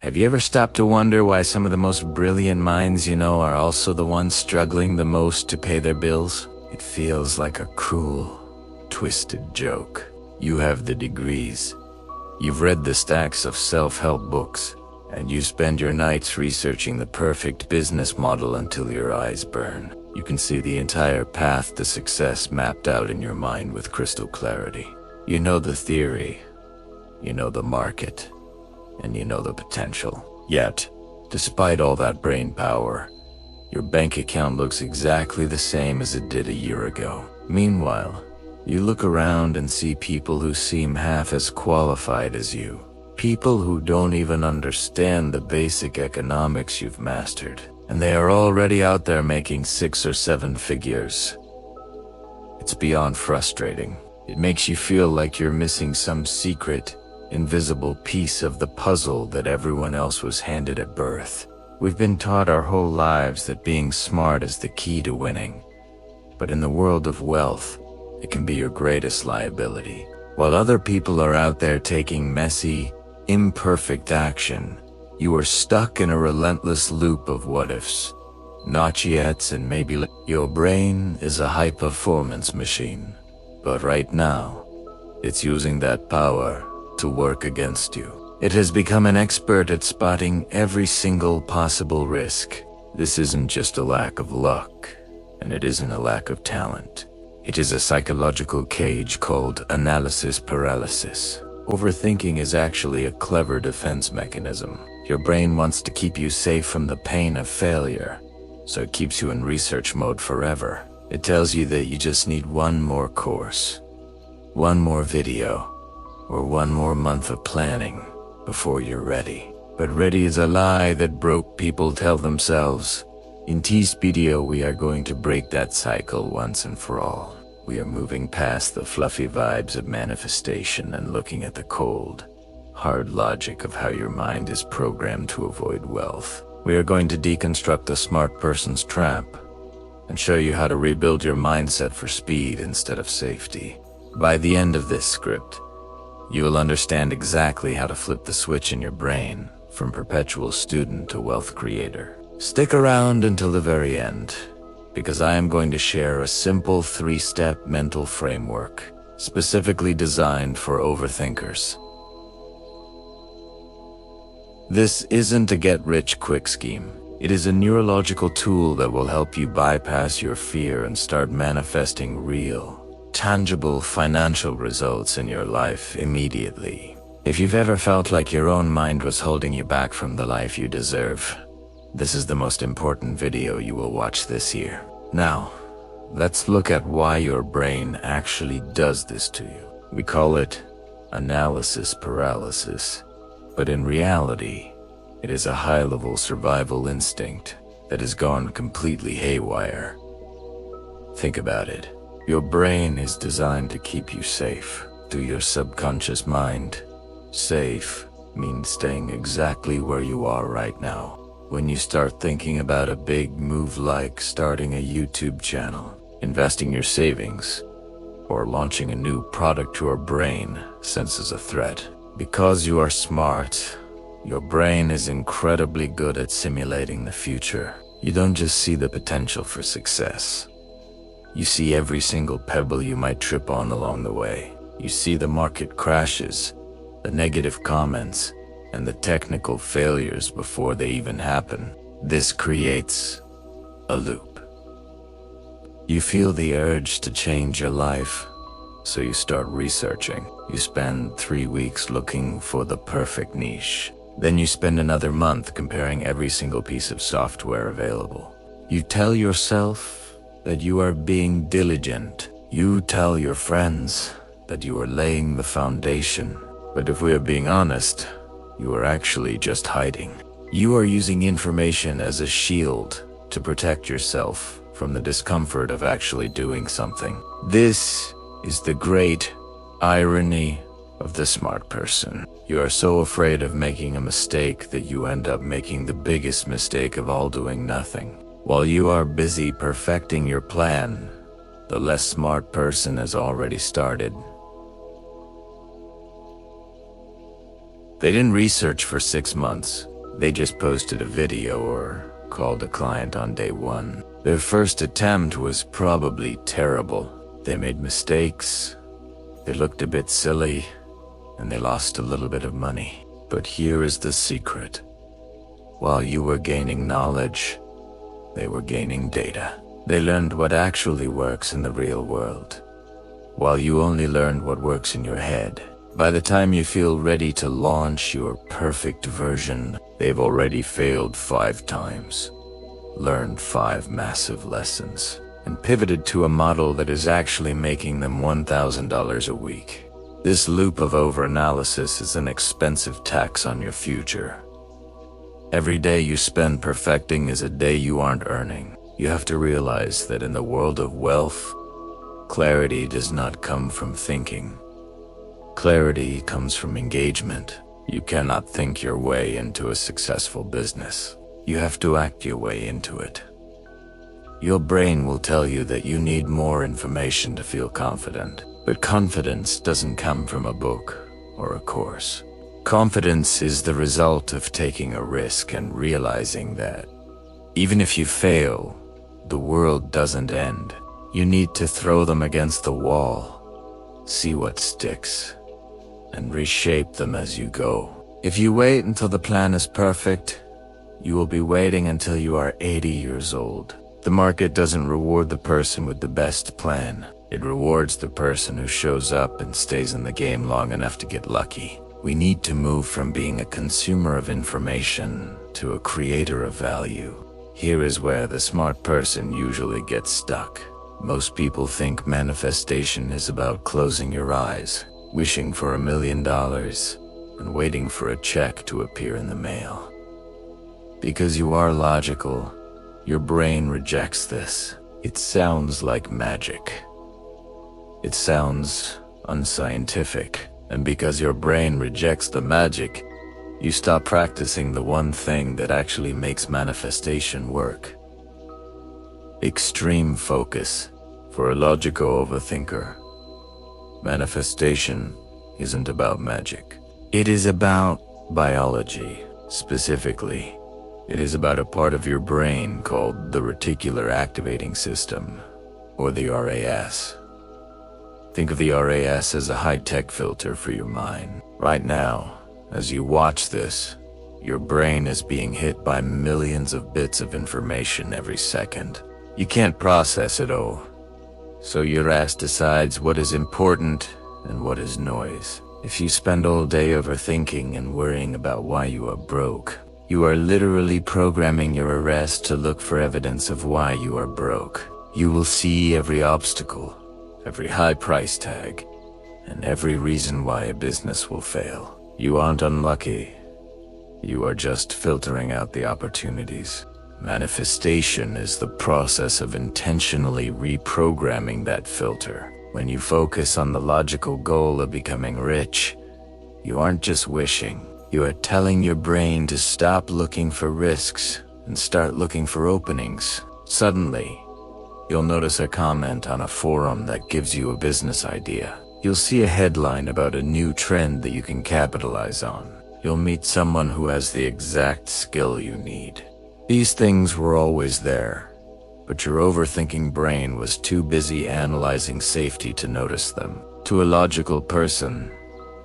Have you ever stopped to wonder why some of the most brilliant minds you know are also the ones struggling the most to pay their bills? It feels like a cruel, twisted joke. You have the degrees. You've read the stacks of self-help books, and you spend your nights researching the perfect business model until your eyes burn. You can see the entire path to success mapped out in your mind with crystal clarity. You know the theory, you know the market, and you know the potential. Yet, despite all that brain power, your bank account looks exactly the same as it did a year ago. Meanwhile, you look around and see people who seem half as qualified as you. People who don't even understand the basic economics you've mastered. And they are already out there making 6 or 7 figures. It's beyond frustrating. It makes you feel like you're missing some secret, invisible piece of the puzzle that everyone else was handed at birth. We've been taught our whole lives that being smart is the key to winning. But in the world of wealth, it can be your greatest liability. While other people are out there taking messy, imperfect action, you are stuck in a relentless loop of what-ifs, not-yets, and maybe. Your brain is a high-performance machine, but right now, it's using that power to work against you. It has become an expert at spotting every single possible risk. This isn't just a lack of luck, and it isn't a lack of talent. It is a psychological cage called analysis paralysis. Overthinking is actually a clever defense mechanism. Your brain wants to keep you safe from the pain of failure, so it keeps you in research mode forever. It tells you that you just need one more course, one more video, or one more month of planning before you're ready. But ready is a lie that broke people tell themselves. In this video, we are going to break that cycle once and for all. We are moving past the fluffy vibes of manifestation and looking at the cold, hard logic of how your mind is programmed to avoid wealth. We are going to deconstruct the smart person's trap and show you how to rebuild your mindset for speed instead of safety. By the end of this script, you will understand exactly how to flip the switch in your brain from perpetual student to wealth creator. Stick around until the very end, because I am going to share a simple 3-step mental framework specifically designed for overthinkers. This isn't a get-rich-quick scheme. It is a neurological tool that will help you bypass your fear and start manifesting real, tangible financial results in your life immediately. If you've ever felt like your own mind was holding you back from the life you deserve, this is the most important video you will watch this year. Now, let's look at why your brain actually does this to you. We call it analysis paralysis, but in reality, it is a high-level survival instinct that has gone completely haywire. Think about it. Your brain is designed to keep you safe. To your subconscious mind, safe means staying exactly where you are right now. When you start thinking about a big move like starting a YouTube channel, investing your savings, or launching a new product, your brain senses a threat. Because you are smart, your brain is incredibly good at simulating the future. You don't just see the potential for success. You see every single pebble you might trip on along the way. You see the market crashes, the negative comments, and the technical failures before they even happen. This creates a loop. You feel the urge to change your life, so you start researching. You spend 3 weeks looking for the perfect niche. Then you spend another month comparing every single piece of software available. You tell yourself that you are being diligent. You tell your friends that you are laying the foundation. But if we are being honest, you are actually just hiding. You are using information as a shield to protect yourself from the discomfort of actually doing something. This is the great irony of the smart person. You are so afraid of making a mistake that you end up making the biggest mistake of all, doing nothing. While you are busy perfecting your plan, the less smart person has already started. They didn't research for 6 months. They just posted a video or called a client on day one. Their first attempt was probably terrible. They made mistakes, they looked a bit silly, and they lost a little bit of money. But here is the secret. While you were gaining knowledge, they were gaining data. They learned what actually works in the real world, while you only learned what works in your head. By the time you feel ready to launch your perfect version, they've already failed 5 times, learned 5 massive lessons, and pivoted to a model that is actually making them $1,000 a week. This loop of overanalysis is an expensive tax on your future. Every day you spend perfecting is a day you aren't earning. You have to realize that in the world of wealth, clarity does not come from thinking. Clarity comes from engagement. You cannot think your way into a successful business. You have to act your way into it. Your brain will tell you that you need more information to feel confident, but confidence doesn't come from a book or a course. Confidence is the result of taking a risk and realizing that even if you fail, the world doesn't end. You need to throw them against the wall, see what sticks, and reshape them as you go. If you wait until the plan is perfect, you will be waiting until you are 80 years old. The market doesn't reward the person with the best plan. It rewards the person who shows up and stays in the game long enough to get lucky. We need to move from being a consumer of information to a creator of value. Here is where the smart person usually gets stuck. Most people think manifestation is about closing your eyes, wishing for $1 million, and waiting for a check to appear in the mail. Because you are logical, your brain rejects this. It sounds like magic. It sounds unscientific. And because your brain rejects the magic, you stop practicing the one thing that actually makes manifestation work. Extreme focus. For a logical overthinker, manifestation isn't about magic. It is about biology. Specifically, it is about a part of your brain called the Reticular Activating System, or the RAS. Think of the RAS as a high-tech filter for your mind. Right now, as you watch this, your brain is being hit by millions of bits of information every second. You can't process it all, so your ass decides what is important and what is noise. If you spend all day overthinking and worrying about why you are broke, you are literally programming your RAS to look for evidence of why you are broke. You will see every obstacle, every high price tag, and every reason why a business will fail. You aren't unlucky. You are just filtering out the opportunities. Manifestation is the process of intentionally reprogramming that filter. When you focus on the logical goal of becoming rich, you aren't just wishing. You are telling your brain to stop looking for risks and start looking for openings. Suddenly, you'll notice a comment on a forum that gives you a business idea. You'll see a headline about a new trend that you can capitalize on. You'll meet someone who has the exact skill you need. These things were always there, but your overthinking brain was too busy analyzing safety to notice them. To a logical person,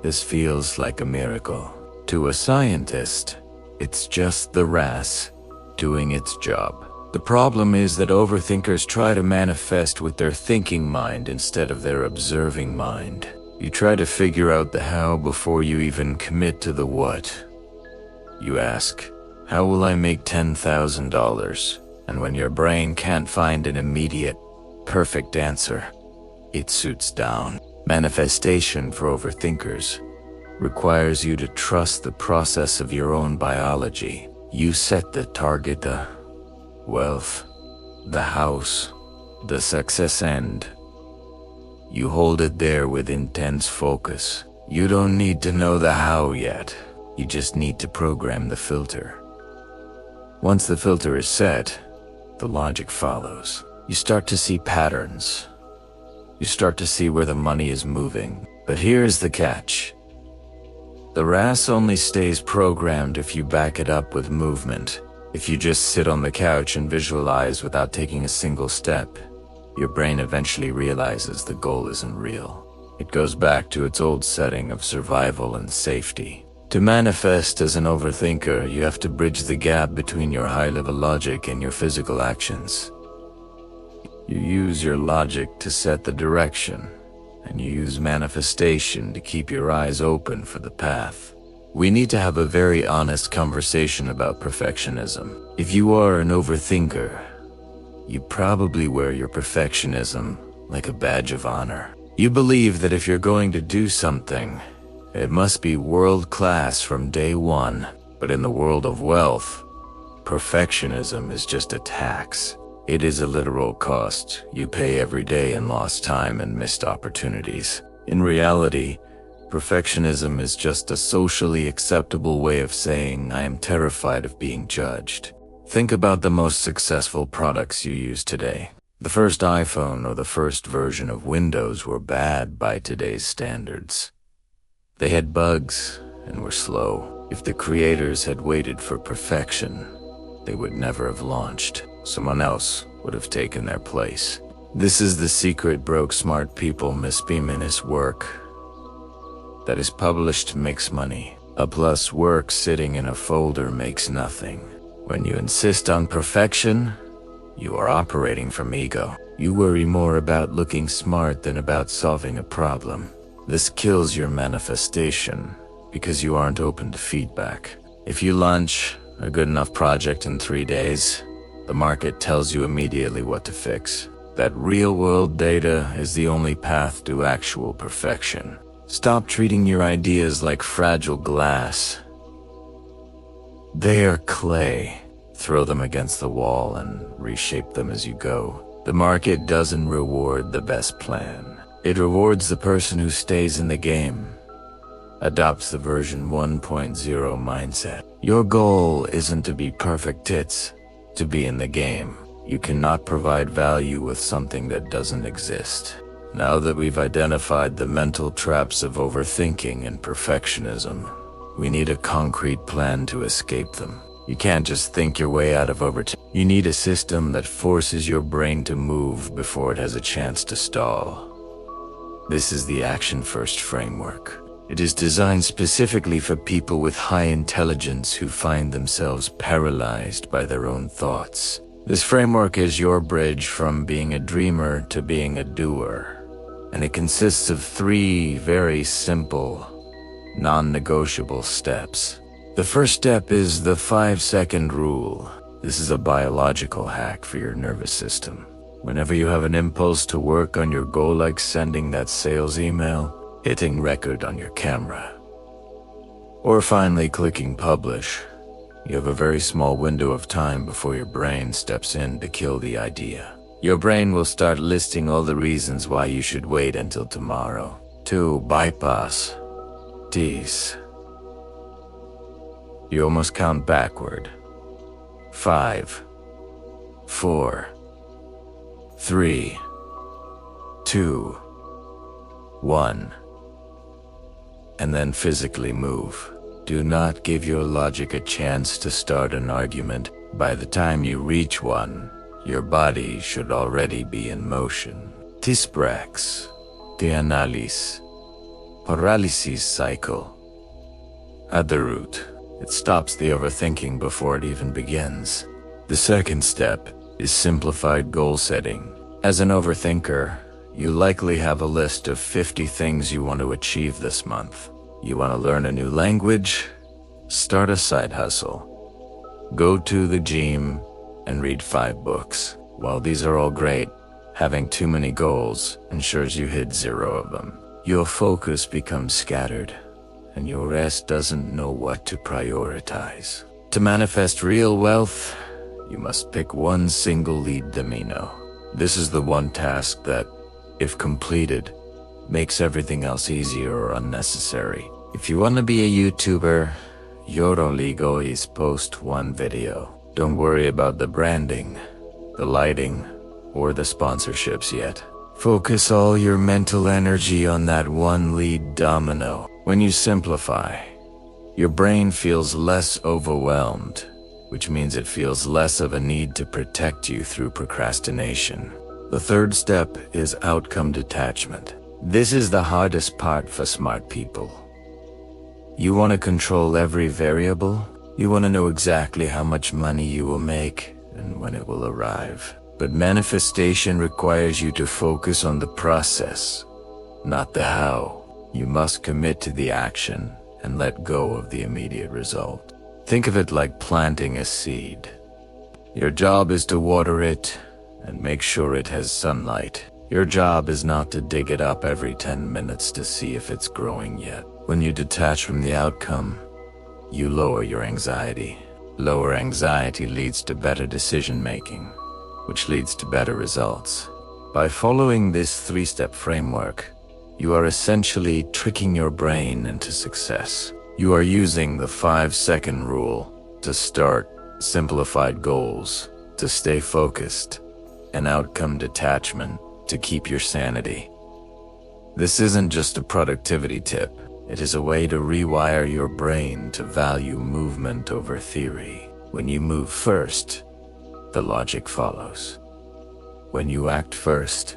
this feels like a miracle. To a scientist, it's just the RAS doing its job. The problem is that overthinkers try to manifest with their thinking mind instead of their observing mind. You try to figure out the how before you even commit to the what. You ask, how will I make $10,000? And when your brain can't find an immediate, perfect answer, it shoots down. Manifestation for overthinkers requires you to trust the process of your own biology. You set the target, the wealth, the house, the success end. You hold it there with intense focus. You don't need to know the how yet. You just need to program the filter. Once the filter is set, the logic follows. You start to see patterns. You start to see where the money is moving. But here's the catch. The RAS only stays programmed if you back it up with movement. If you just sit on the couch and visualize without taking a single step, your brain eventually realizes the goal isn't real. It goes back to its old setting of survival and safety. To manifest as an overthinker, you have to bridge the gap between your high-level logic and your physical actions. You use your logic to set the direction, and you use manifestation to keep your eyes open for the path. We need to have a very honest conversation about perfectionism. If you are an overthinker, you probably wear your perfectionism like a badge of honor. You believe that if you're going to do something, it must be world-class from day one. But in the world of wealth, perfectionism is just a tax. It is a literal cost you pay every day in lost time and missed opportunities. In reality, perfectionism is just a socially acceptable way of saying, I am terrified of being judged. Think about the most successful products you use today. The first iPhone or the first version of Windows were bad by today's standards. They had bugs and were slow. If the creators had waited for perfection, they would never have launched. Someone else would have taken their place. This is the secret broke smart people misbeam work that is published makes money. A plus work sitting in a folder makes nothing. When you insist on perfection, you are operating from ego. You worry more about looking smart than about solving a problem. This kills your manifestation because you aren't open to feedback. If you launch a good enough project in 3 days, the market tells you immediately what to fix. That real-world data is the only path to actual perfection. Stop treating your ideas like fragile glass. They are clay. Throw them against the wall and reshape them as you go. The market doesn't reward the best plan. It rewards the person who stays in the game, adopts the version 1.0 mindset. Your goal isn't to be perfect, it's to be in the game. You cannot provide value with something that doesn't exist. Now that we've identified the mental traps of overthinking and perfectionism, we need a concrete plan to escape them. You can't just think your way out of overthinking. You need a system that forces your brain to move before it has a chance to stall. This is the Action First framework. It is designed specifically for people with high intelligence who find themselves paralyzed by their own thoughts. This framework is your bridge from being a dreamer to being a doer, and it consists of 3 very simple, non-negotiable steps. The first step is the 5-second rule. This is a biological hack for your nervous system. Whenever you have an impulse to work on your goal, like sending that sales email, hitting record on your camera, or finally clicking publish, you have a very small window of time before your brain steps in to kill the idea. Your brain will start listing all the reasons why you should wait until tomorrow to bypass these. You almost count backward. 5, 4, 3, 2, 1, and then physically move. Do not give your logic a chance to start an argument. By the time you reach one, your body should already be in motion. Tisprax, the analysis, paralysis cycle. At the root, it stops the overthinking before it even begins. The second step is simplified goal setting. As an overthinker, you likely have a list of 50 things you want to achieve this month. You want to learn a new language, start a side hustle, go to the gym, and read 5 books. While these are all great, having too many goals ensures you hit 0 of them. Your focus becomes scattered, and your rest doesn't know what to prioritize. To manifest real wealth, you must pick one single lead domino. This is the one task that, if completed, makes everything else easier or unnecessary. If you want to be a YouTuber, your only goal is post 1 video. Don't worry about the branding, the lighting, or the sponsorships yet. Focus all your mental energy on that one lead domino. When you simplify, Your brain feels less overwhelmed, which means it feels less of a need to protect you through procrastination. The third step is outcome detachment. This is the hardest part for smart people. You want to control every variable. You want to know exactly how much money you will make and when it will arrive. But manifestation requires you to focus on the process, not the how. You must commit to the action and let go of the immediate result. Think of it like planting a seed. Your job is to water it and make sure it has sunlight. Your job is not to dig it up every 10 minutes to see if it's growing yet. When you detach from the outcome, you lower your anxiety. Lower anxiety leads to better decision making, which leads to better results. By following this three-step framework, you are essentially tricking your brain into success. You are using the 5-second rule to start, simplified goals to stay focused, and outcome detachment to keep your sanity. This isn't just a productivity tip. It is a way to rewire your brain to value movement over theory. When you move first, the logic follows. When you act first,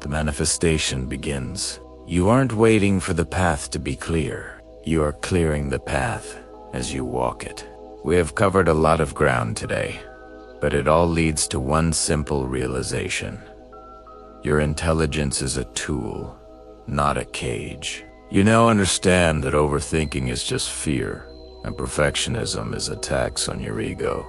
the manifestation begins. You aren't waiting for the path to be clear. You are clearing the path as you walk it. We have covered a lot of ground today, but it all leads to one simple realization. Your intelligence is a tool, not a cage. You now understand that overthinking is just fear, and perfectionism is a tax on your ego.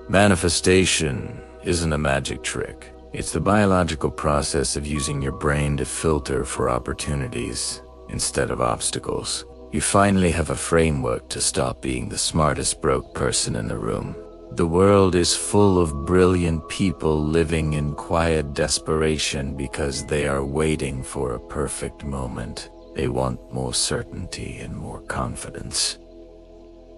Manifestation isn't a magic trick. It's the biological process of using your brain to filter for opportunities instead of obstacles. You finally have a framework to stop being the smartest broke person in the room. The world is full of brilliant people living in quiet desperation because they are waiting for a perfect moment. They want more certainty and more confidence.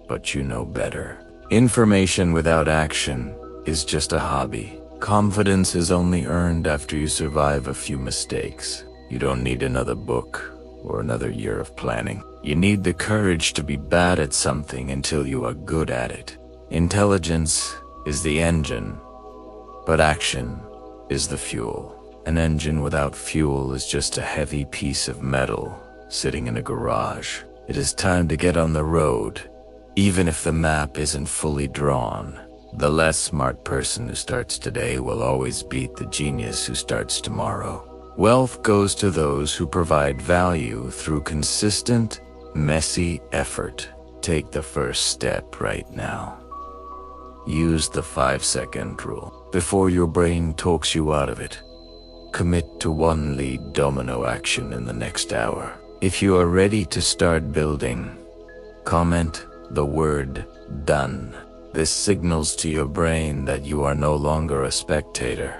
But you know better. Information without action is just a hobby. Confidence is only earned after you survive a few mistakes. You don't need another book or another year of planning. You need the courage to be bad at something until you are good at it. Intelligence is the engine, but action is the fuel. An engine without fuel is just a heavy piece of metal sitting in a garage. It is time to get on the road, even if the map isn't fully drawn. The less smart person who starts today will always beat the genius who starts tomorrow. Wealth goes to those who provide value through consistent, messy effort. Take the first step right now. Use the 5-second rule before your brain talks you out of it. Commit to one lead domino action in the next hour. If you are ready to start building, comment the word "done." This signals to your brain that you are no longer a spectator.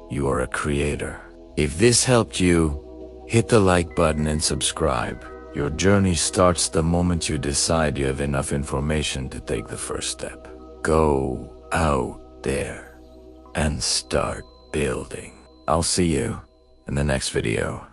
You are a creator. If this helped you, hit the like button and subscribe. Your journey starts the moment you decide you have enough information to take the first step. Go out there and start building. I'll see you in the next video.